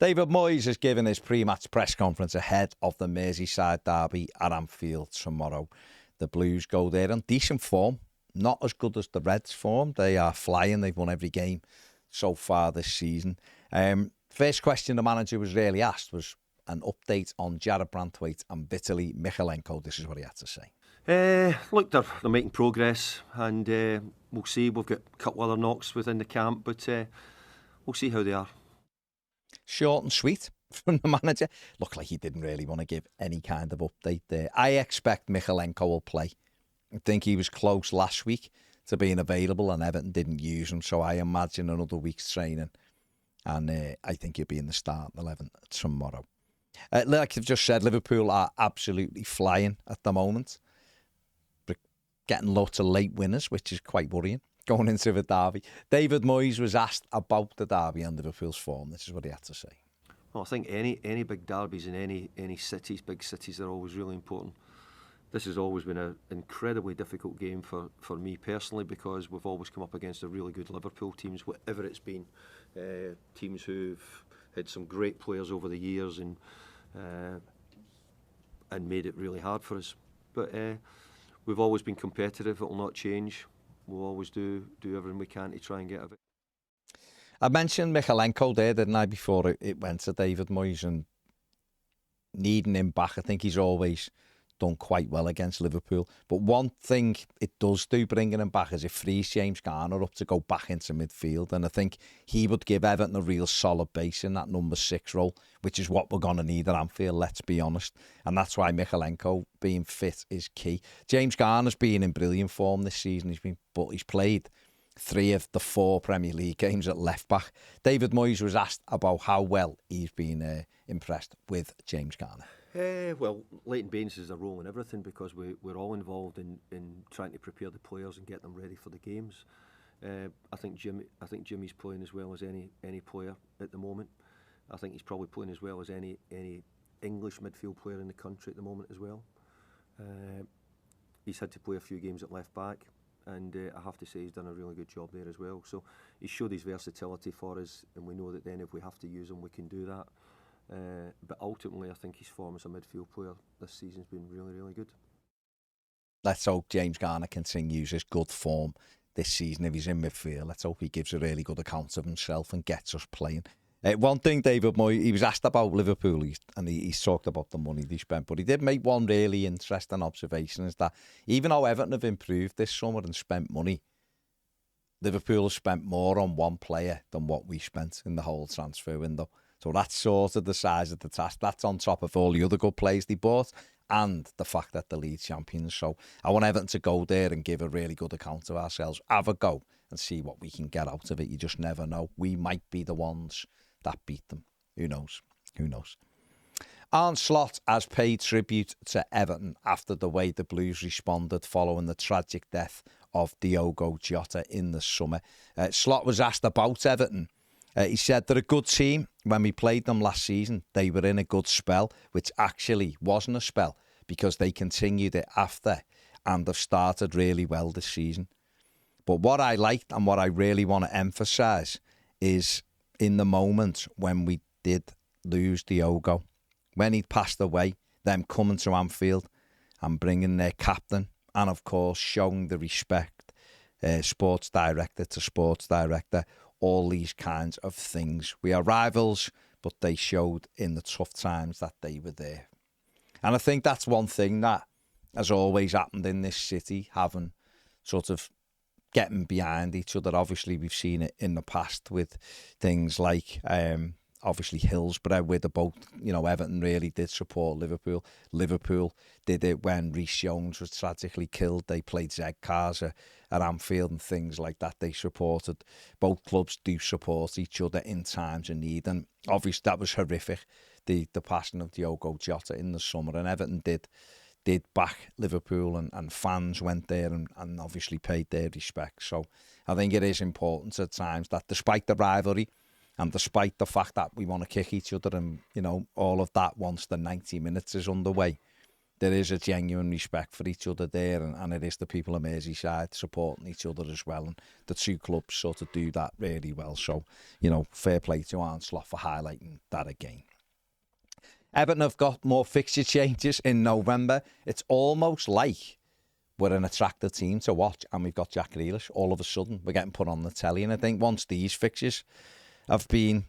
David Moyes has given his pre-match press conference ahead of the Merseyside derby at Anfield tomorrow. The Blues go there in decent form, not as good as the Reds' form. They are flying. They've won every game so far this season. First question the manager was really asked was an update on Jared Branthwaite and Vitaly Mykolenko. This is what he had to say. Look, they're making progress, and we'll see. We've got a couple other knocks within the camp, but we'll see how they are. Short and sweet from the manager. Looked like he didn't really want to give any kind of update there. I expect Mykolenko will play. I think he was close last week to being available and Everton didn't use him, so I imagine another week's training. And I think he'll be in the starting 11 tomorrow. Like I've just said, Liverpool are absolutely flying at the moment. But getting lots of late winners, which is quite worrying, going into the derby. David Moyes was asked about the derby and Liverpool's form. This is what he had to say. Well, I think any big derbies in any cities, big cities, are always really important. This has always been an incredibly difficult game for me personally, because we've always come up against a really good Liverpool teams, whatever it's been. Teams who've had some great players over the years and made it really hard for us. But we've always been competitive. It will not change. We'll always do everything we can to try and get a bit. I mentioned Mykolenko there, didn't I, before it went to David Moyes, and needing him back. I think he's always done quite well against Liverpool. But one thing it does do, bringing him back, is it frees James Garner up to go back into midfield. And I think he would give Everton a real solid base in that number 6 role, which is what we're going to need at Anfield, let's be honest. And that's why Mykolenko being fit is key. James Garner's been in brilliant form this season. He's played 3 of the 4 Premier League games at left back. David Moyes was asked about how well he's been impressed with James Garner. Well, Leighton Baines is a role in everything, because we're all involved in trying to prepare the players and get them ready for the games. I think Jimmy's playing as well as any player at the moment. I think he's probably playing as well as any English midfield player in the country at the moment as well. He's had to play a few games at left back, and I have to say he's done a really good job there as well. So he's showed his versatility for us, and we know that then if we have to use him, we can do that. But ultimately, I think his form as a midfield player this season's been really, really good. Let's hope James Garner continues his good form this season if he's in midfield. Let's hope he gives a really good account of himself and gets us playing. One thing, David Moyes, he was asked about Liverpool, and he's talked about the money they spent, but he did make one really interesting observation, is that even though Everton have improved this summer and spent money, Liverpool have spent more on one player than what we spent in the whole transfer window. So that's sort of the size of the task. That's on top of all the other good players they bought and the fact that they're league champions. So I want Everton to go there and give a really good account of ourselves. Have a go and see what we can get out of it. You just never know. We might be the ones that beat them. Who knows? Who knows? Arne Slot has paid tribute to Everton after the way the Blues responded following the tragic death of Diogo Jota in the summer. Slot was asked about Everton. He said they're a good team. When we played them last season, they were in a good spell, which actually wasn't a spell because they continued it after and have started really well this season. But what I liked and what I really want to emphasise is in the moment when we did lose Diogo, when he'd passed away, them coming to Anfield and bringing their captain and, of course, showing the respect, sports director to sports director, all these kinds of things. We are rivals, but they showed in the tough times that they were there. And I think that's one thing that has always happened in this city, having sort of getting behind each other. Obviously, we've seen it in the past with things like, obviously, Hillsborough, where Everton really did support Liverpool. Liverpool did it when Reece Jones was tragically killed. They played Zed Cars at Anfield and things like that. They supported. Both clubs do support each other in times of need. And obviously, that was horrific, the passing of Diogo Jota in the summer. And Everton did back Liverpool, and fans went there and obviously paid their respects. So I think it is important at times that despite the rivalry, and despite the fact that we want to kick each other and, all of that once the 90 minutes is underway, there is a genuine respect for each other there, and it is the people of Merseyside supporting each other as well, and the two clubs sort of do that really well. So, fair play to Arne Slot for highlighting that again. Everton have got more fixture changes in November. It's almost like we're an attractive team to watch, and we've got Jack Grealish. All of a sudden, we're getting put on the telly, and I think once these fixtures have been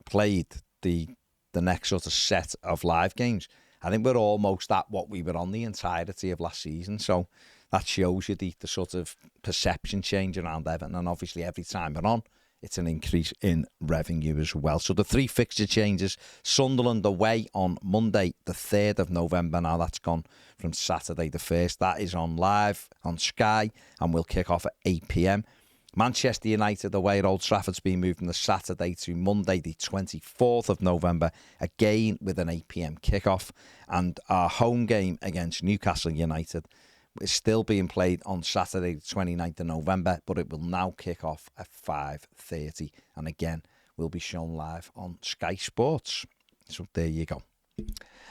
played, the next sort of set of live games, I think we're almost at what we were on the entirety of last season. So that shows you the sort of perception change around Everton. And obviously every time we're on, it's an increase in revenue as well. So the 3 fixture changes: Sunderland away on Monday, the 3rd of November. Now that's gone from Saturday the 1st. That is on live on Sky and will kick off at 8 p.m. Manchester United away at Old Trafford's been moved from the Saturday to Monday, the 24th of November, again with an 8 p.m. kickoff. And our home game against Newcastle United is still being played on Saturday, the 29th of November, but it will now kick off at 5:30. And again, will be shown live on Sky Sports. So there you go.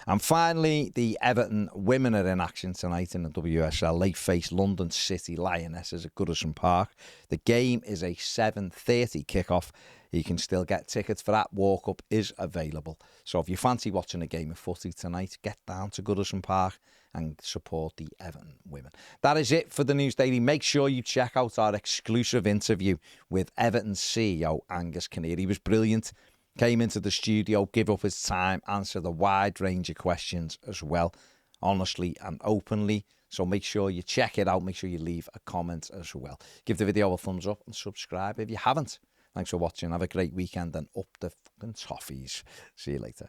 And finally, the Everton women are in action tonight in the WSL. They face London City Lionesses at Goodison Park. The game is a 7:30 kickoff. You can still get tickets for that. Walk-up is available. So if you fancy watching a game of footy tonight, get down to Goodison Park and support the Everton women. That is it for the News Daily. Make sure you check out our exclusive interview with Everton's CEO, Angus Kinnear. He was brilliant. Came into the studio, give up his time, answered a wide range of questions as well, honestly and openly. So make sure you check it out. Make sure you leave a comment as well. Give the video a thumbs up and subscribe if you haven't. Thanks for watching. Have a great weekend and up the fucking Toffees. See you later.